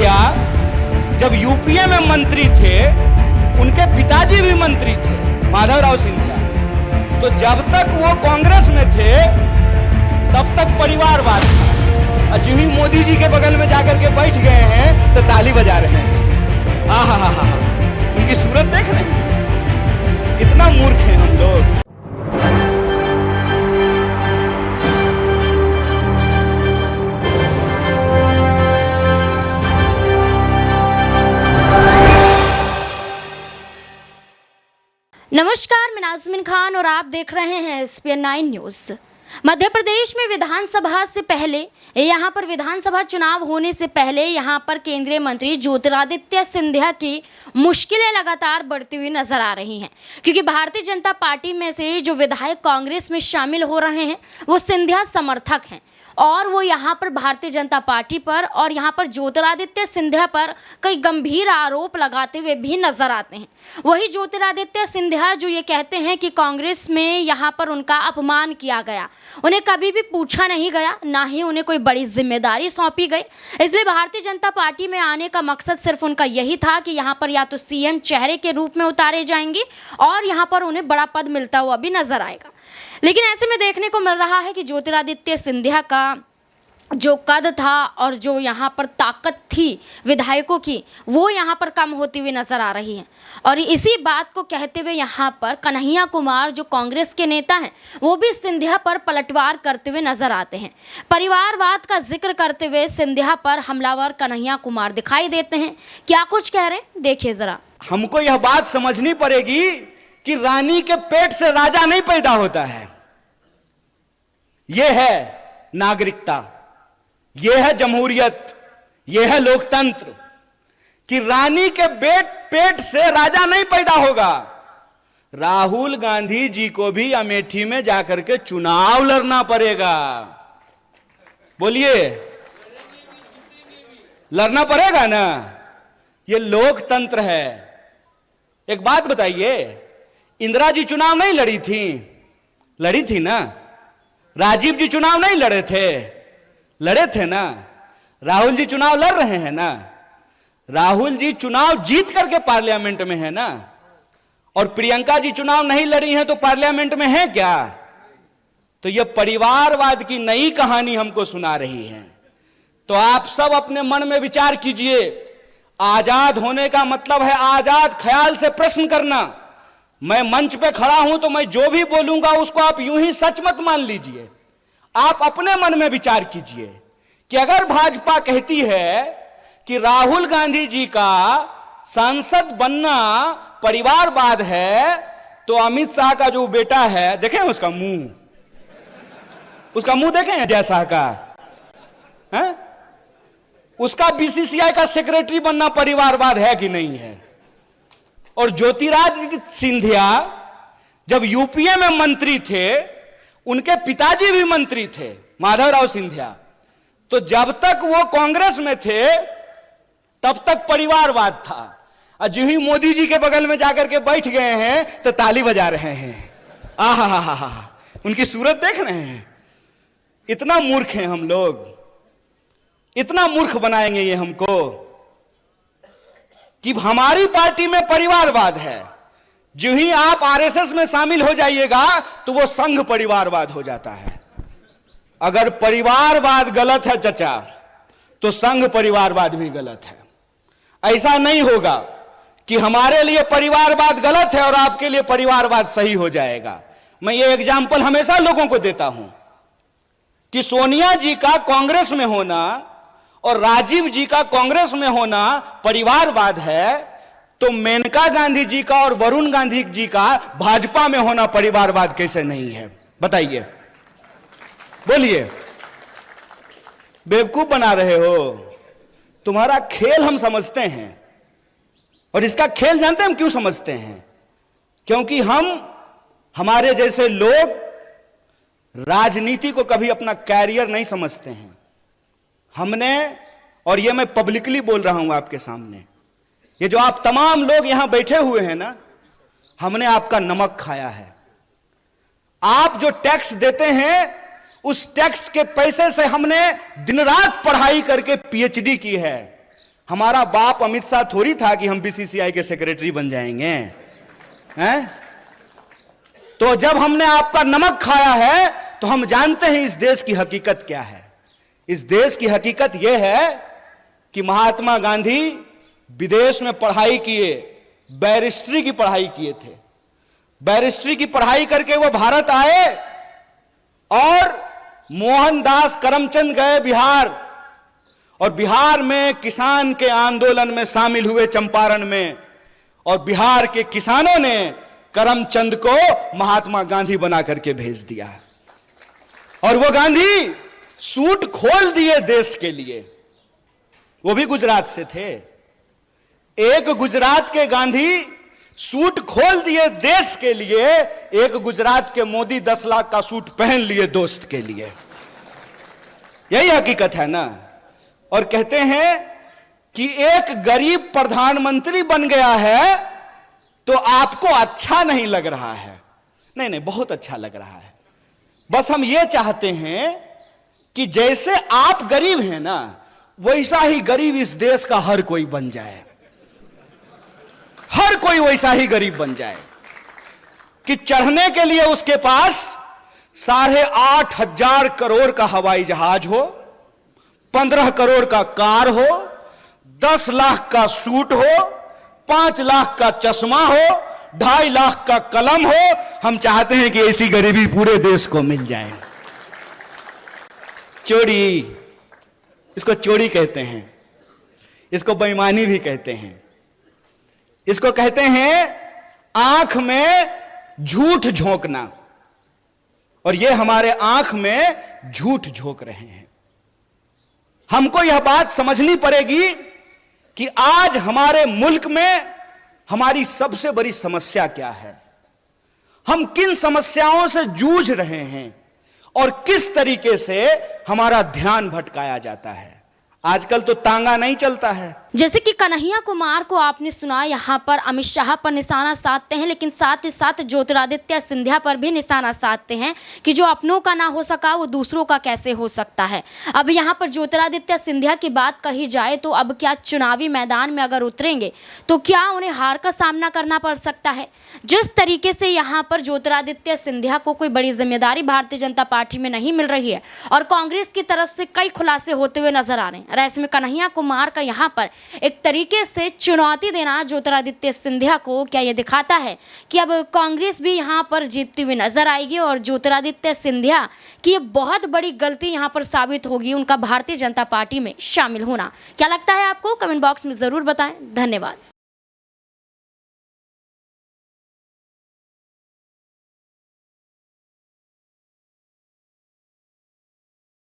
सिंधिया जब यूपीए में मंत्री थे, उनके पिताजी भी मंत्री थे, माधवराव सिंधिया। तो जब तक वो कांग्रेस में थे तब तक परिवारवाद था। और जो ही मोदी जी के बगल में जाकर के बैठ गए हैं तो ताली बजा रहे हैं। हा, उनकी सूरत देख रहे हैं, इतना मूर्ख हैं हम लोग। नमस्कार, मैं नाज़मीन खान और आप देख रहे हैं SPN 9 न्यूज़। मध्य प्रदेश में विधानसभा से पहले यहाँ पर विधानसभा चुनाव होने से पहले यहाँ पर केंद्रीय मंत्री ज्योतिरादित्य सिंधिया की मुश्किलें लगातार बढ़ती हुई नजर आ रही हैं, क्योंकि भारतीय जनता पार्टी में से जो विधायक कांग्रेस में शामिल हो रहे हैं वो सिंधिया समर्थक हैं और वो यहाँ पर भारतीय जनता पार्टी पर और यहाँ पर ज्योतिरादित्य सिंधिया पर कई गंभीर आरोप लगाते हुए भी नजर आते हैं। वही ज्योतिरादित्य सिंधिया जो ये कहते हैं कि कांग्रेस में यहाँ पर उनका अपमान किया गया, उन्हें कभी भी पूछा नहीं गया, ना ही उन्हें कोई बड़ी जिम्मेदारी सौंपी गई। इसलिए भारतीय जनता पार्टी में आने का मकसद सिर्फ उनका यही था कि यहाँ पर या तो CM चेहरे के रूप में उतारे जाएंगे और यहाँ पर उन्हें बड़ा पद मिलता हुआ भी नजर आएगा। लेकिन ऐसे में देखने को मिल रहा है कि ज्योतिरादित्य सिंधिया का जो कद था और जो यहाँ पर ताकत थी विधायकों की, वो यहाँ पर कम होती हुई नजर आ रही है। और इसी बात को कहते हुए यहाँ पर कन्हैया कुमार जो कांग्रेस के नेता हैं, वो भी सिंधिया पर पलटवार करते हुए नजर आते हैं। परिवारवाद का जिक्र करते हुए सिंधिया पर हमलावर कन्हैया कुमार दिखाई देते हैं। क्या कुछ कह रहे हैं, देखिए जरा। हमको यह बात समझनी पड़ेगी कि रानी के पेट से राजा नहीं पैदा होता है। यह है नागरिकता, यह है जमहूरियत, यह है लोकतंत्र कि रानी के पेट से राजा नहीं पैदा होगा। राहुल गांधी जी को भी अमेठी में जाकर के चुनाव लड़ना पड़ेगा। बोलिए, लड़ना पड़ेगा ना, यह लोकतंत्र है। एक बात बताइए, इंदिरा जी चुनाव नहीं लड़ी थी? लड़ी थी ना। राजीव जी चुनाव नहीं लड़े थे? लड़े थे ना। राहुल जी चुनाव लड़ रहे हैं ना। राहुल जी चुनाव जीत करके पार्लियामेंट में है ना। और प्रियंका जी चुनाव नहीं लड़ी हैं तो पार्लियामेंट में है क्या? तो यह परिवारवाद की नई कहानी हमको सुना रही है। तो आप सब अपने मन में विचार कीजिए। आजाद होने का मतलब है आजाद ख्याल से प्रश्न करना। मैं मंच पे खड़ा हूं तो मैं जो भी बोलूंगा उसको आप यूं ही सच मत मान लीजिए। आप अपने मन में विचार कीजिए कि अगर भाजपा कहती है कि राहुल गांधी जी का सांसद बनना परिवारवाद है, तो अमित शाह का जो बेटा है, देखें उसका मुंह देखें अजय शाह का है? उसका BCCI का सेक्रेटरी बनना परिवारवाद है कि नहीं है? और ज्योतिरादित्य सिंधिया जब यूपीए में मंत्री थे, उनके पिताजी भी मंत्री थे, माधवराव सिंधिया। तो जब तक वो कांग्रेस में थे तब तक परिवारवाद था। और जो ही मोदी जी के बगल में जाकर के बैठ गए हैं तो ताली बजा रहे हैं। हा, उनकी सूरत देख रहे हैं, इतना मूर्ख हैं हम लोग। इतना मूर्ख बनाएंगे ये हमको कि हमारी पार्टी में परिवारवाद है। जो ही आप RSS में शामिल हो जाइएगा तो वो संघ परिवारवाद हो जाता है। अगर परिवारवाद गलत है चचा, तो संघ परिवारवाद भी गलत है। ऐसा नहीं होगा कि हमारे लिए परिवारवाद गलत है और आपके लिए परिवारवाद सही हो जाएगा। मैं ये एग्जाम्पल हमेशा लोगों को देता हूं कि सोनिया जी का कांग्रेस में होना और राजीव जी का कांग्रेस में होना परिवारवाद है, तो मेनका गांधी जी का और वरुण गांधी जी का भाजपा में होना परिवारवाद कैसे नहीं है? बताइए, बोलिए। बेवकूफ बना रहे हो। तुम्हारा खेल हम समझते हैं, और इसका खेल जानते हैं हम क्यों समझते हैं? क्योंकि हमारे जैसे लोग राजनीति को कभी अपना कैरियर नहीं समझते हैं। हमने, और ये मैं पब्लिकली बोल रहा हूं आपके सामने, ये जो आप तमाम लोग यहां बैठे हुए हैं ना, हमने आपका नमक खाया है। आप जो टैक्स देते हैं, उस टैक्स के पैसे से हमने दिन रात पढ़ाई करके PhD की है। हमारा बाप अमित शाह थोड़ी था कि हम बीसीसीआई के सेक्रेटरी बन जाएंगे, हैं? तो जब हमने आपका नमक खाया है तो हम जानते हैं इस देश की हकीकत क्या है। इस देश की हकीकत यह है कि महात्मा गांधी विदेश में पढ़ाई किए, बैरिस्ट्री की पढ़ाई किए थे। बैरिस्ट्री की पढ़ाई करके वो भारत आए और मोहनदास करमचंद गए बिहार, और बिहार में किसान के आंदोलन में शामिल हुए चंपारण में, और बिहार के किसानों ने करमचंद को महात्मा गांधी बना करके भेज दिया। और वो गांधी सूट खोल दिए देश के लिए। वो भी गुजरात से थे। एक गुजरात के गांधी सूट खोल दिए देश के लिए, एक गुजरात के मोदी 10 लाख का सूट पहन लिए दोस्त के लिए। यही हकीकत है ना। और कहते हैं कि एक गरीब प्रधानमंत्री बन गया है तो आपको अच्छा नहीं लग रहा है। नहीं नहीं, बहुत अच्छा लग रहा है। बस हम ये चाहते हैं कि जैसे आप गरीब हैं ना, वैसा ही गरीब इस देश का हर कोई बन जाए। हर कोई वैसा ही गरीब बन जाए कि चढ़ने के लिए उसके पास 8,500 करोड़ का हवाई जहाज हो, 15 करोड़ का कार हो, 10 लाख का सूट हो, 5 लाख का चश्मा हो, 2.5 लाख का कलम हो। हम चाहते हैं कि ऐसी गरीबी पूरे देश को मिल जाए। चोरी, इसको चोरी कहते हैं, इसको बेईमानी भी कहते हैं, इसको कहते हैं आंख में झूठ झोंकना। और ये हमारे आंख में झूठ झोंक रहे हैं। हमको यह बात समझनी पड़ेगी कि आज हमारे मुल्क में हमारी सबसे बड़ी समस्या क्या है, हम किन समस्याओं से जूझ रहे हैं और किस तरीके से हमारा ध्यान भटकाया जाता है। आजकल तो तांगा नहीं चलता है। जैसे कि कन्हैया कुमार को आपने सुना, यहाँ पर अमित शाह पर निशाना साधते हैं, लेकिन साथ ही साथ ज्योतिरादित्य सिंधिया पर भी निशाना साधते हैं कि जो अपनों का ना हो सका वो दूसरों का कैसे हो सकता है। अब यहाँ पर ज्योतिरादित्य सिंधिया की बात कही जाए तो अब क्या चुनावी मैदान में अगर उतरेंगे तो क्या उन्हें हार का सामना करना पड़ सकता है। जिस तरीके से यहाँ पर ज्योतिरादित्य सिंधिया को कोई बड़ी जिम्मेदारी भारतीय जनता पार्टी में नहीं मिल रही है और कांग्रेस की तरफ से कई खुलासे होते हुए नजर आ रहे हैं। ऐसे में कन्हैया कुमार का यहाँ पर एक तरीके से चुनौती देना ज्योतिरादित्य सिंधिया को क्या ये दिखाता है कि अब कांग्रेस भी यहाँ पर जीतती हुई नजर आएगी और ज्योतिरादित्य सिंधिया की ये बहुत बड़ी गलती यहाँ पर साबित होगी उनका भारतीय जनता पार्टी में शामिल होना। क्या लगता है आपको? कमेंट बॉक्स में ज़रूर बताएं। धन्यवाद।